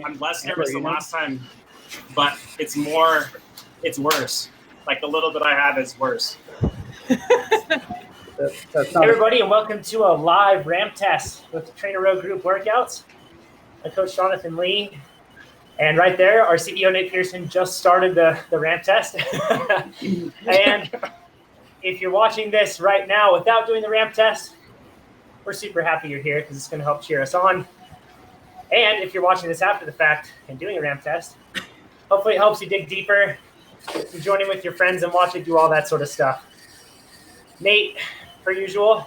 I'm less nervous than last time, but it's worse. Like the little bit I have is worse. Hey everybody, and welcome to a live ramp test with the TrainerRoad group workouts. I'm Coach Jonathan Lee, and right there, our CEO Nate Pearson just started the ramp test. And if you're watching this right now without doing the ramp test, we're super happy you're here because it's going to help cheer us on. And if you're watching this after the fact and doing a ramp test, hopefully it helps you dig deeper, you join in with your friends and watch it do all that sort of stuff. Nate, per usual,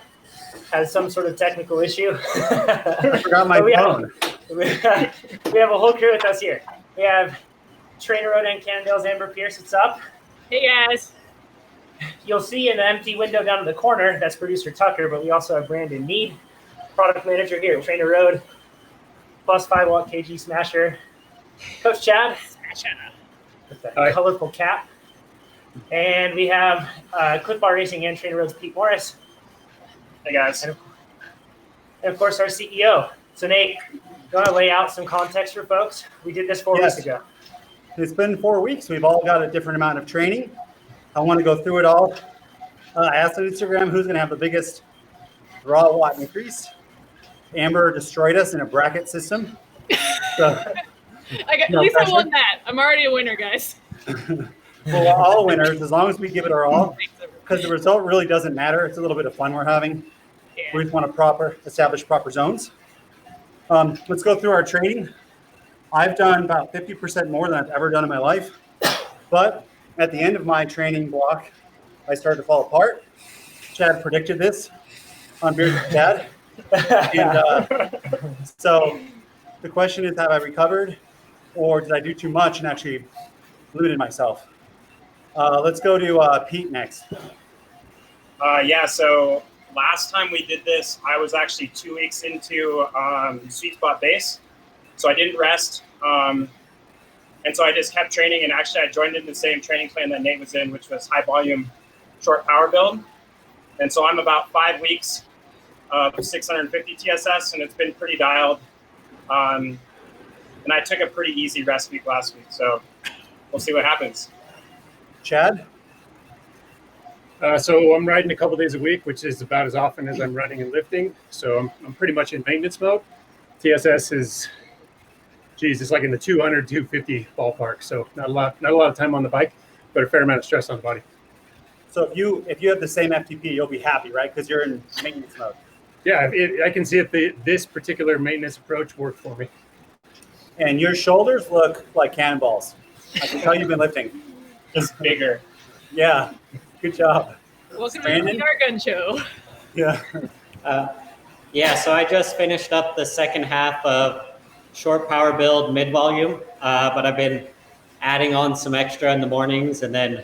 has some sort of technical issue. I forgot my phone. We have a whole crew with us here. We have TrainerRoad and Cannondale's Amber Pierce. What's up? Hey, guys. You'll see an empty window down in the corner. That's producer Tucker, but we also have Brandon Mead, product manager here at TrainerRoad, plus 5 watt kg smasher. Coach Chad, with the colorful cap. And we have Clip Bar Racing and TrainerRoad's Pete Morris. Hey, guys. And of course, our CEO. So, Nate, you want to lay out some context for folks? We did this 4 weeks ago. It's been 4 weeks. We've all got a different amount of training. I want to go through it all. I asked on Instagram who's going to have the biggest raw watt increase. Amber destroyed us in a bracket system. So, at least I won that. I'm already a winner, guys. Well, we're all winners as long as we give it our all, because the result really doesn't matter. It's a little bit of fun we're having. Yeah. We just want to establish proper zones. Let's go through our training. I've done about 50% more than I've ever done in my life, but at the end of my training block, I started to fall apart. Chad predicted this on Beers with Chad. And so the question is, have I recovered, or did I do too much and actually limited myself? Let's go to Pete next. Yeah, so last time we did this, I was actually 2 weeks into sweet spot base. So I didn't rest. And so I just kept training, and actually I joined in the same training plan that Nate was in, which was high volume, short power build. And so I'm about 5 weeks of 650 TSS, and it's been pretty dialed. And I took a pretty easy rest week last week, so we'll see what happens. Chad? So I'm riding a couple days a week, which is about as often as I'm running and lifting. So I'm pretty much in maintenance mode. TSS is, it's like in the 200, 250 ballpark. So not a lot of time on the bike, but a fair amount of stress on the body. So if you have the same FTP, you'll be happy, right? Because you're in maintenance mode. Yeah, I can see if this particular maintenance approach worked for me. And your shoulders look like cannonballs. I can tell you've been lifting. Just bigger. Yeah, good job. Welcome to the Dart Gun Show. Yeah. Yeah, so I just finished up the second half of short power build, mid volume, but I've been adding on some extra in the mornings and then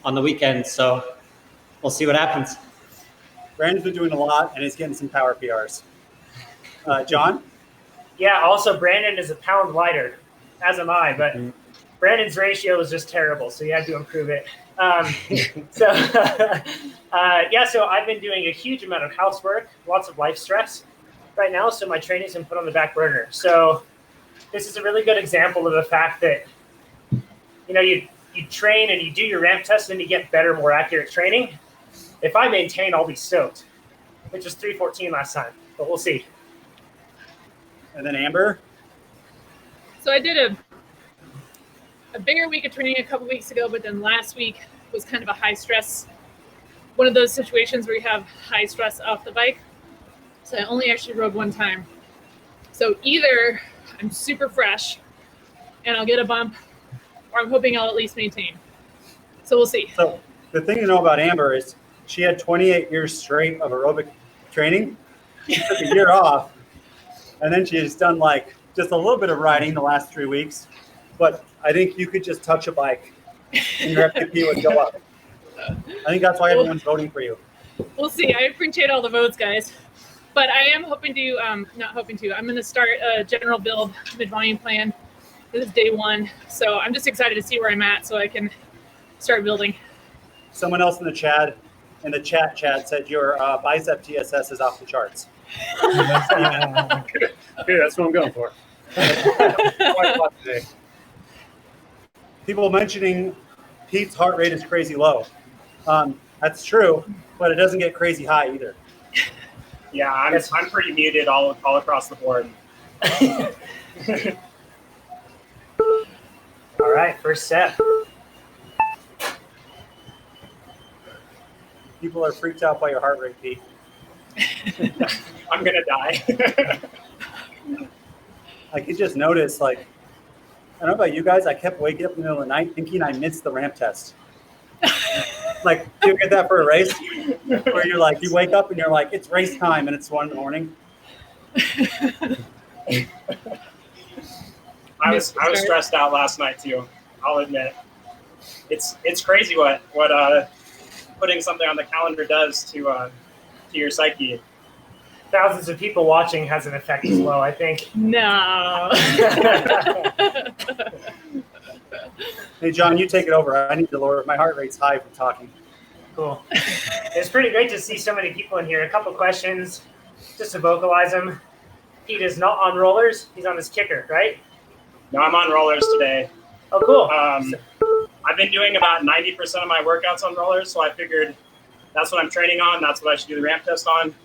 on the weekends. So we'll see what happens. Brandon's been doing a lot, and he's getting some power PRs. John? Yeah, also Brandon is a pound lighter, as am I, but Brandon's ratio is just terrible, so you had to improve it. So I've been doing a huge amount of housework, lots of life stress right now, so my training's been put on the back burner. So this is a really good example of the fact that, you train and you do your ramp test and you get better, more accurate training. If I maintain, I'll be stoked, which was 314 last time, but we'll see. And then Amber? So I did a bigger week of training a couple weeks ago, but then last week was kind of a high stress, one of those situations where you have high stress off the bike. So I only actually rode one time. So either I'm super fresh and I'll get a bump, or I'm hoping I'll at least maintain. So we'll see. So the thing to know about Amber is she had 28 years straight of aerobic training. She took a year off, and then she's done just a little bit of riding the last 3 weeks. But I think you could just touch a bike and your FTP would go up. I think that's why everyone's voting for you. We'll see. I appreciate all the votes, guys. But I am hoping to, I'm going to start a general build mid-volume plan. This is day 1. So I'm just excited to see where I'm at so I can start building. Someone else in the chat Chad, said your bicep TSS is off the charts. Okay, that's what I'm going for. Quite a lot today. People mentioning Pete's heart rate is crazy low. That's true, but it doesn't get crazy high either. Yeah, I'm pretty muted all across the board. All right, first set. People are freaked out by your heart rate, Pete. I'm gonna die. I could just notice, like, I don't know about you guys, I kept waking up in the middle of the night thinking I missed the ramp test. Like, do you get that for a race? Where you're like, you wake up and you're like, it's race time, and it's 1 in the morning. I was stressed out last night too. I'll admit, it's crazy what putting something on the calendar does to your psyche. Thousands of people watching has an effect as well, I think. No. Hey, John, you take it over. I need to lower. My heart rate's high from talking. Cool. It's pretty great to see so many people in here. A couple questions, just to vocalize them. Pete is not on rollers. He's on his kicker, right? No, I'm on rollers today. Oh, cool. I've been doing about 90% of my workouts on rollers, so I figured that's what I'm training on. That's what I should do the ramp test on.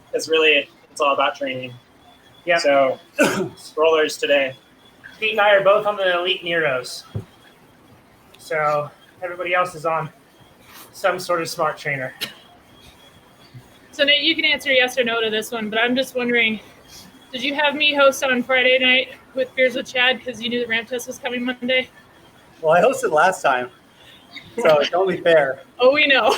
Because really, it's all about training. Yeah. So, rollers today. Pete and I are both on the Elite Neros. So everybody else is on some sort of smart trainer. So Nate, you can answer yes or no to this one, but I'm just wondering, did you have me host on Friday night with Beers with Chad because you knew the ramp test was coming Monday? Well, I hosted last time, so it's only fair. Oh, we know.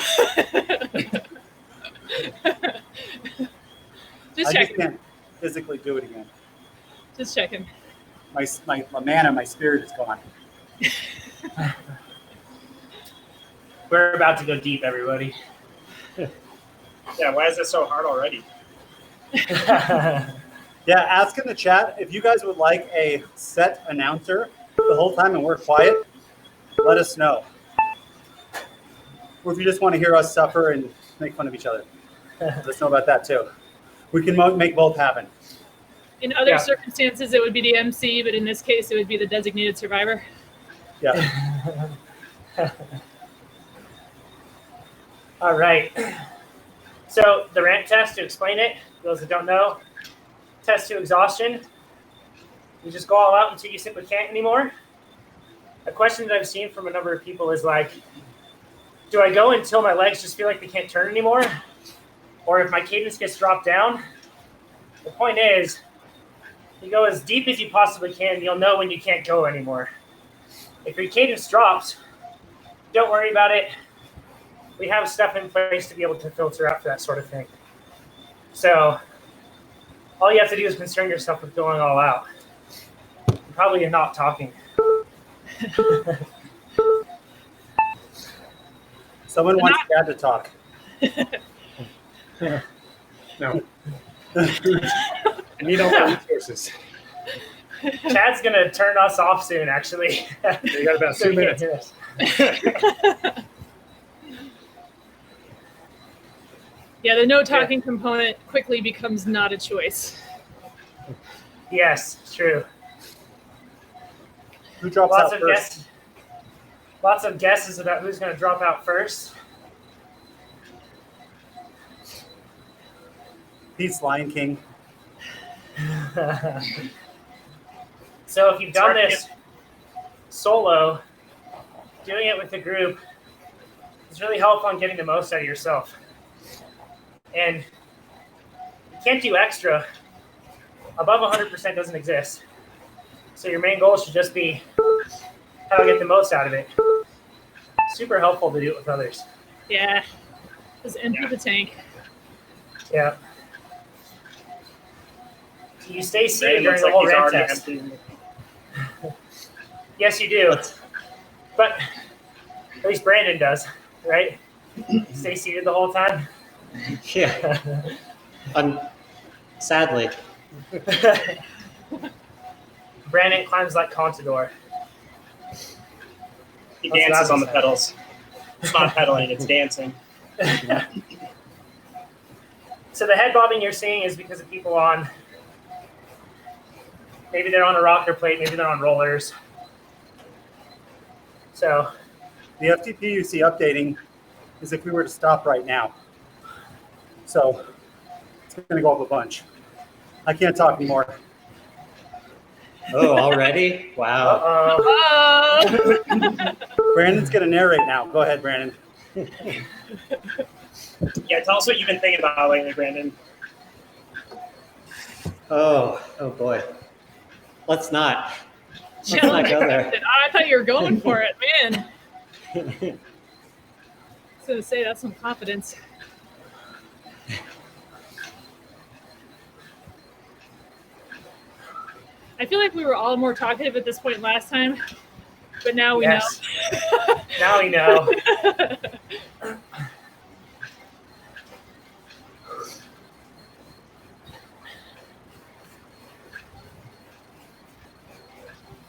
Just I checking. just can't physically do it again. Just checking. My mana, my spirit is gone. We're about to go deep, everybody. Yeah, why is it so hard already? Yeah, ask in the chat if you guys would like a set announcer the whole time and we're quiet. Let us know. Or if you just want to hear us suffer and make fun of each other, let us know about that too. We can make both happen. In other circumstances, it would be the MC, but in this case, it would be the designated survivor. Yeah. All right. So the ramp test, to explain it, those that don't know, test to exhaustion. You just go all out until you simply can't anymore. A question that I've seen from a number of people is like, do I go until my legs just feel like they can't turn anymore? Or if my cadence gets dropped down? The point is, you go as deep as you possibly can, you'll know when you can't go anymore. If your cadence drops, don't worry about it. We have stuff in place to be able to filter out for that sort of thing. So all you have to do is concern yourself with going all out. Probably you're not talking. Someone wants Dad to talk. No. I need all my resources. Chad's going to turn us off soon, actually. You got about 2 minutes. Yeah, the no talking component quickly becomes not a choice. Yes, true. Who drops Lots out of first? Lots of guesses about who's going to drop out first. Pete's Lion King. So if you've done this solo, doing it with the group is really helpful on getting the most out of yourself. And you can't do extra. Above 100% doesn't exist. So your main goal should just be how to get the most out of it. Super helpful to do it with others. Yeah, just empty the tank. Yeah. You stay seated It during looks the like whole he's ramp already test. empty. Yes, you do. But at least Brandon does, right? Stay seated the whole time. Yeah. Sadly. Brandon climbs like Contador. He That's dances on the what I was pedals. It's not pedaling, it's dancing. So the head bobbing you're seeing is because of people on Maybe they're on a rocker plate, maybe they're on rollers. So The FTP you see updating is if we were to stop right now. So it's going to go up a bunch. I can't talk anymore. Oh, already? Wow. Oh. Brandon's going to narrate now. Go ahead, Brandon. Yeah, tell us what you've been thinking about lately, Brandon. Oh boy. Let's not go there. I thought you were going for it, man. I was going to say that's some confidence. I feel like we were all more talkative at this point last time, but now we know. Now we know.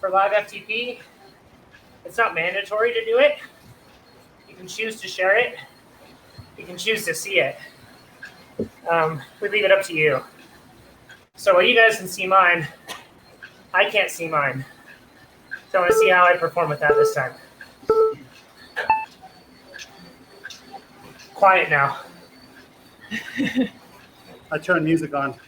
For live FTP, it's not mandatory to do it. You can choose to share it. You can choose to see it. We leave it up to you. So while you guys can see mine, I can't see mine. So I want to see how I perform with that this time. Quiet now. I turn music on.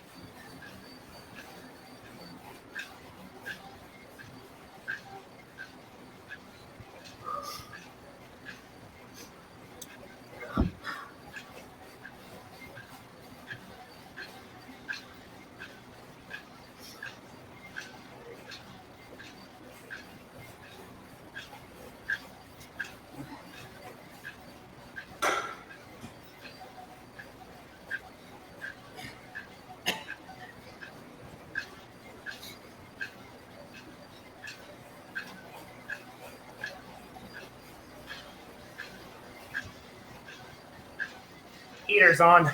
Heater's on.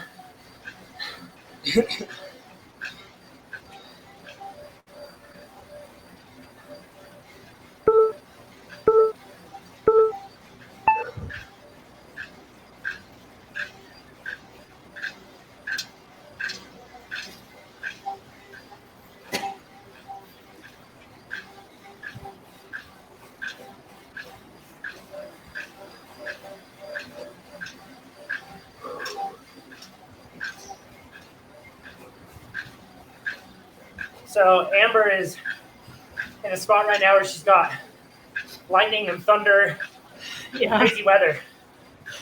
So Amber is in a spot right now where she's got lightning and thunder, crazy weather.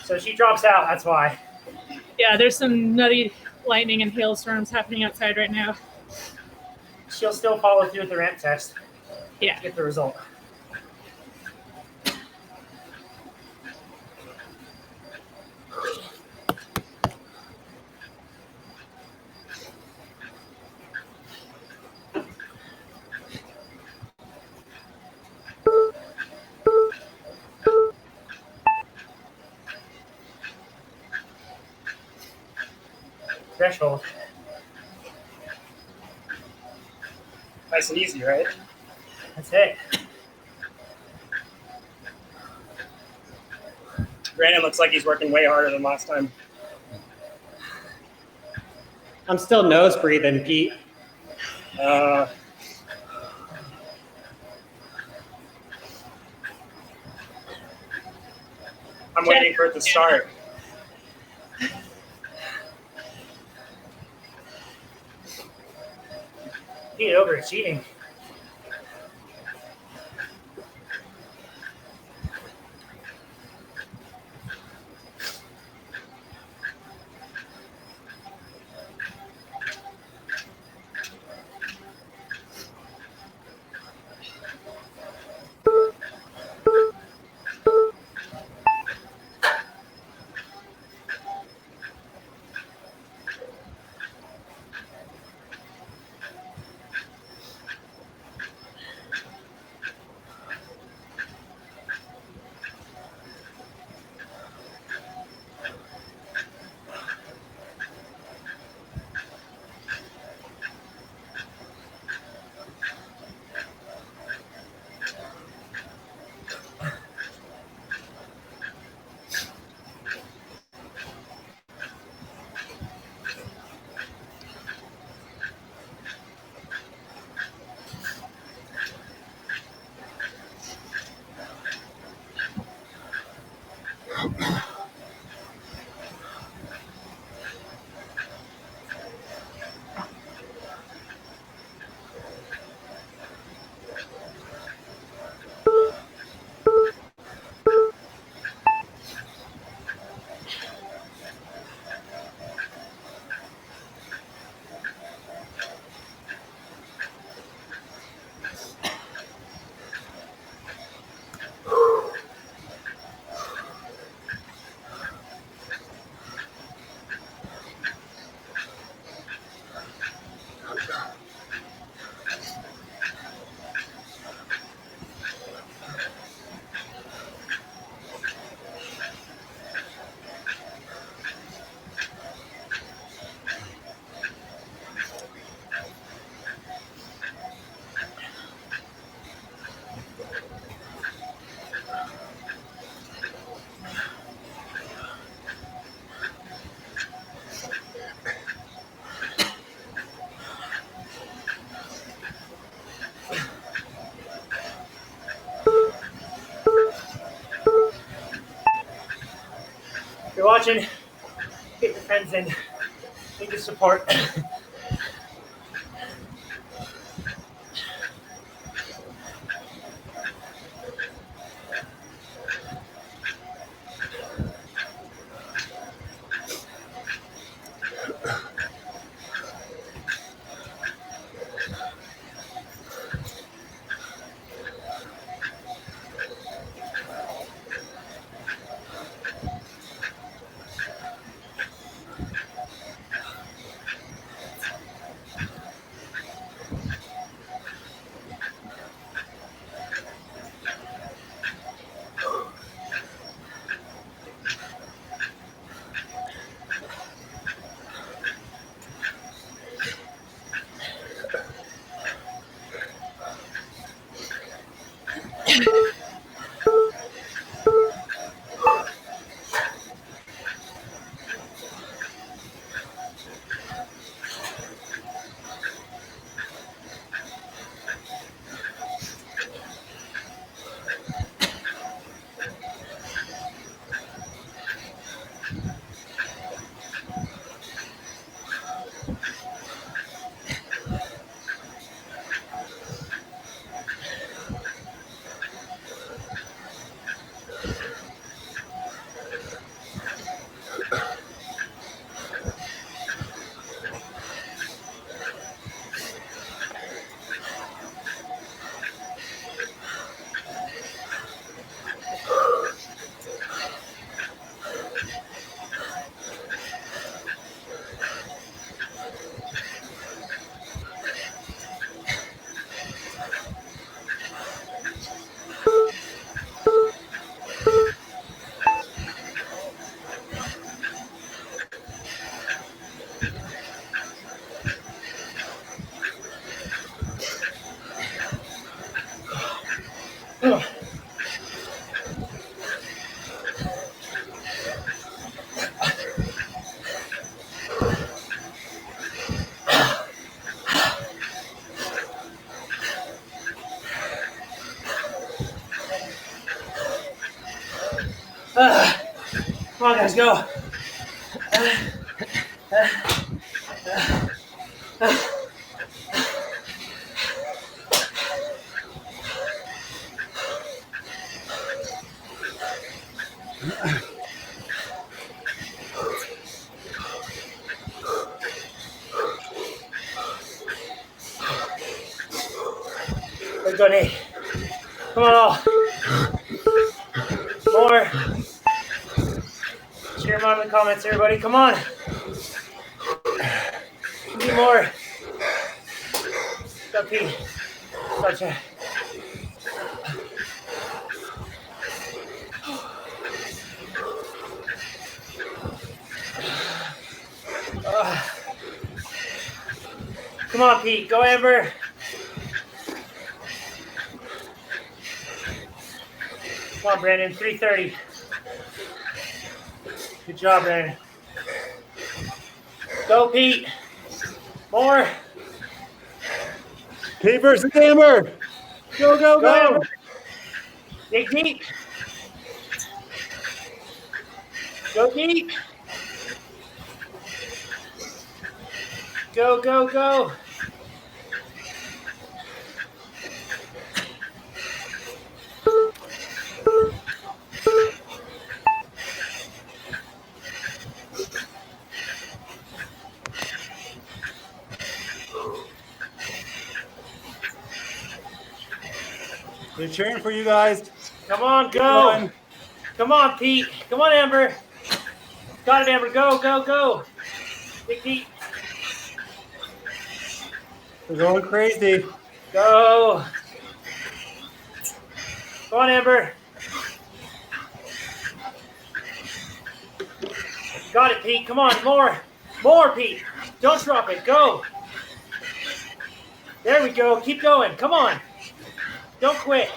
So she drops out, that's why. Yeah, there's some nutty lightning and hailstorms happening outside right now. She'll still follow through with the ramp test. Yeah. Get the result. Threshold. Nice and easy, right? That's it. Brandon looks like he's working way harder than last time. I'm still nose breathing, Pete. I'm waiting for it to start. Pete overachieving. watching. Get your friends in. Need your support. Come on, guys, go. Let's go, Nate. Come on, all. More. Share them out in the comments, everybody. Come on. Need more. Go, Pete. Gotcha. Come on, Pete. Go, Amber. Come on, Brandon. 3:30. Good job, Brandon. Go, Pete. More. Pete versus Amber. Go, go, go. Amber. Dig deep. Go deep. Go, go, go. We're cheering for you guys. Come on, go. Come on, Pete. Come on, Amber. Got it, Amber. Go, go, go. Dig deep. We're going crazy. Go. Come on, Amber. Got it, Pete. Come on, more. More, Pete. Don't drop it. Go. There we go. Keep going. Come on. Don't quit.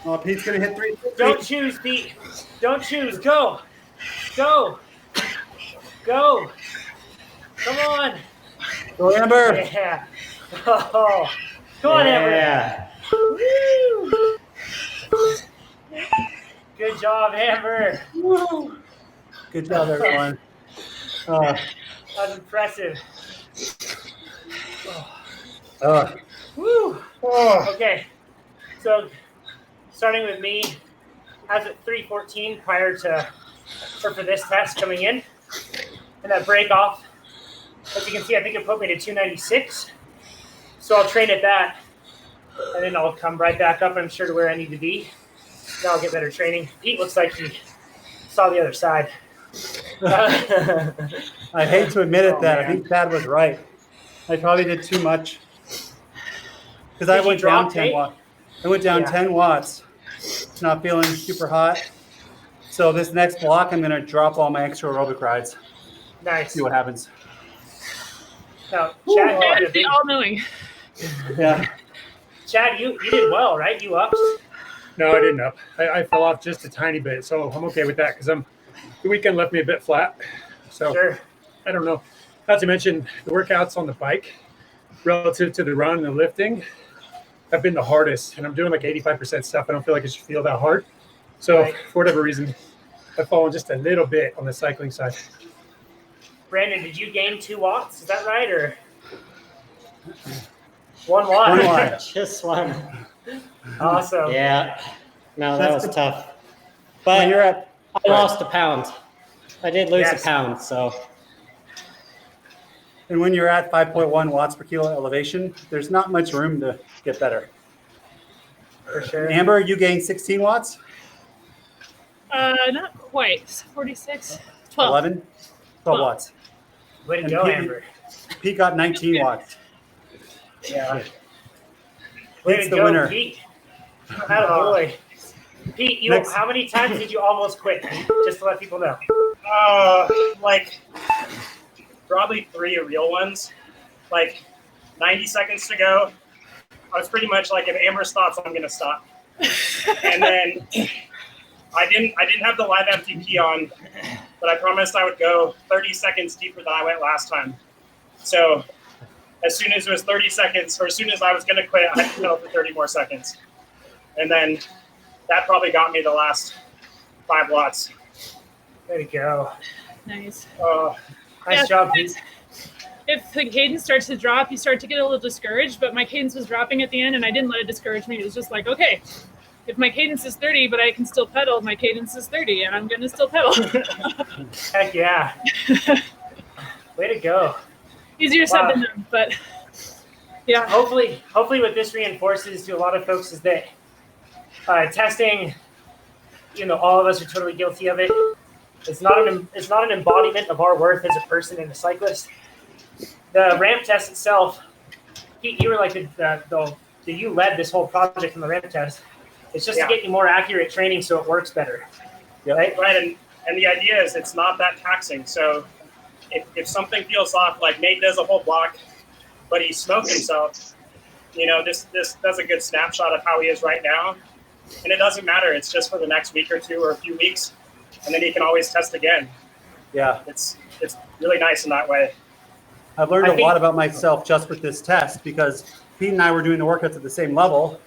Oh, Pete's going to hit 3. Don't choose, Pete. Don't choose. Go. Go. Go. Come on. Go, Amber. Yeah. Oh. Come on, Amber. Yeah. Woo. Good job, Amber. Good job, everyone. That was impressive. Woo. Okay, so starting with me, I was at 3:14 prior to, or for this test coming in, and that break off, as you can see, I think it put me to 296. So I'll train at that, and then I'll come right back up, I'm sure, to where I need to be. Then I'll get better training. Pete looks like he saw the other side. I hate to admit it that I think Thad was right. I probably did too much because I went down 10 watts. I went down 10 watts. Not feeling super hot. So this next block, I'm going to drop all my extra aerobic rides. Nice. See what happens. Now, Chad, Chad is all-knowing. Yeah. Chad, you did well, right? You upped. No, I didn't up. I fell off just a tiny bit, so I'm okay with that because the weekend left me a bit flat. So Sure. I don't know. Not to mention the workouts on the bike relative to the run and the lifting have been the hardest, and I'm doing like 85% stuff. I don't feel like it should feel that hard. So Right. for whatever reason, I've fallen just a little bit on the cycling side. Brandon, did you gain 2 watts? Is that right, or 1 watt? 1 watt. Just one. Awesome. Yeah. No, that That's was the- tough. When But you're at I lost a pound. I did lose Yes. a pound, so and when you're at 5.1 watts per kilo elevation, there's not much room to get better. For sure. Amber, you gained 16 watts, Not quite. 46. 12. 11, 12 watts. Way to And go, Pete- Amber. Pete got 19 watts. Yeah. Way Pete's to the go, winner. Pete. Attaboy. Pete, Next. how many times did you almost quit? Just to let people know. Like probably 3 real ones. Like 90 seconds to go. I was pretty much like, if Amber stops, I'm gonna stop. And then I didn't have the live FTP on, but I promised I would go 30 seconds deeper than I went last time. So as soon as it was 30 seconds, or as soon as I was gonna quit, I had to pedal for 30 more seconds. And then that probably got me the last 5 watts. Way to go. Nice. Nice job, Pete. If the cadence starts to drop, you start to get a little discouraged, but my cadence was dropping at the end, and I didn't let it discourage me. It was just like, okay, if my cadence is 30, but I can still pedal, my cadence is 30, and I'm going to still pedal. Heck yeah. Way to go. Easier said Wow. than done, but yeah. Hopefully what this reinforces to a lot of folks is that testing, all of us are totally guilty of it. It's not an embodiment of our worth as a person and a cyclist. The ramp test itself, you were like you led this whole project in the ramp test. It's just to get you more accurate training so it works better. Right? Right, and the idea is it's not that taxing. So if something feels off, like Nate does a whole block, but he smoked himself, this does a good snapshot of how he is right now. And it doesn't matter. It's just for the next week or 2 or a few weeks, and then he can always test again. Yeah. It's really nice in that way. I've learned a lot about myself just with this test because Pete and I were doing the workouts at the same level.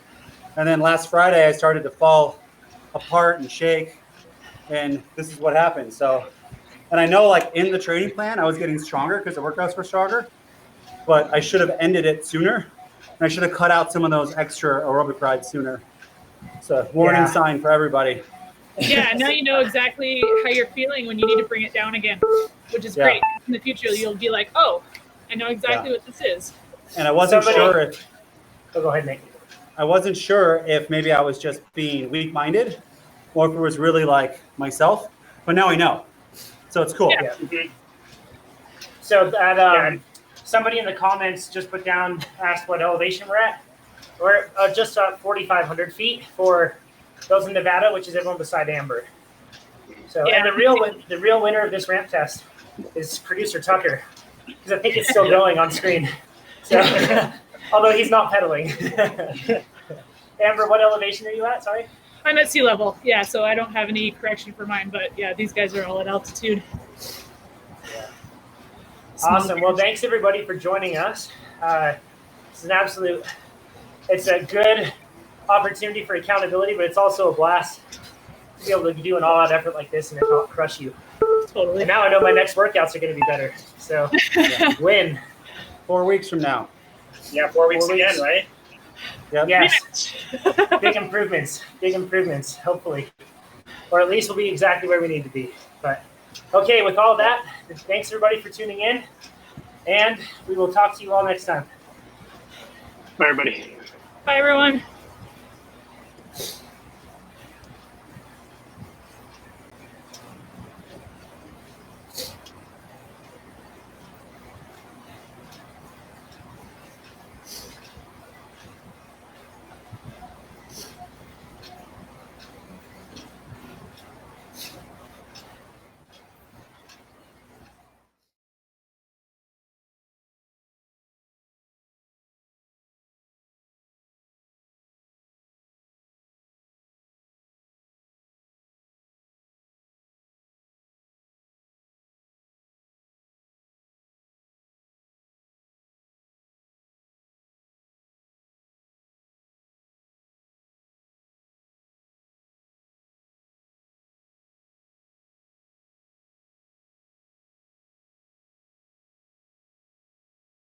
And then last Friday, I started to fall apart and shake. And this is what happened. So, and I know like in the training plan, I was getting stronger because the workouts were stronger, but I should have ended it sooner. And I should have cut out some of those extra aerobic rides sooner. So warning sign for everybody. Yeah, now you know exactly how you're feeling when you need to bring it down again, which is great. In the future, you'll be like, oh, I know exactly what this is. And I wasn't sure if go ahead, Nate. I wasn't sure if maybe I was just being weak-minded or if it was really like myself, but now I know. So it's cool. Yeah. Mm-hmm. So that somebody in the comments just asked what elevation we're at. We're just at 4,500 feet for those in Nevada, which is everyone beside Amber. So, and the real winner of this ramp test is producer Tucker, because I think it's still going on screen. So, although he's not pedaling. Amber, what elevation are you at? Sorry. I'm at sea level, yeah, so I don't have any correction for mine, but yeah, these guys are all at altitude. Awesome. Well, thanks everybody for joining us. It's a good opportunity for accountability, but it's also a blast to be able to do an all-out effort like this and it not crush you. Totally. And now I know my next workouts are going to be better. So, win. 4 weeks from now. Yeah, 4 weeks 4 weeks. again, right? Yep. Yes. Big improvements, hopefully. Or at least we'll be exactly where we need to be. But okay, with all that, thanks everybody for tuning in. And we will talk to you all next time. Bye, everybody. Bye, everyone.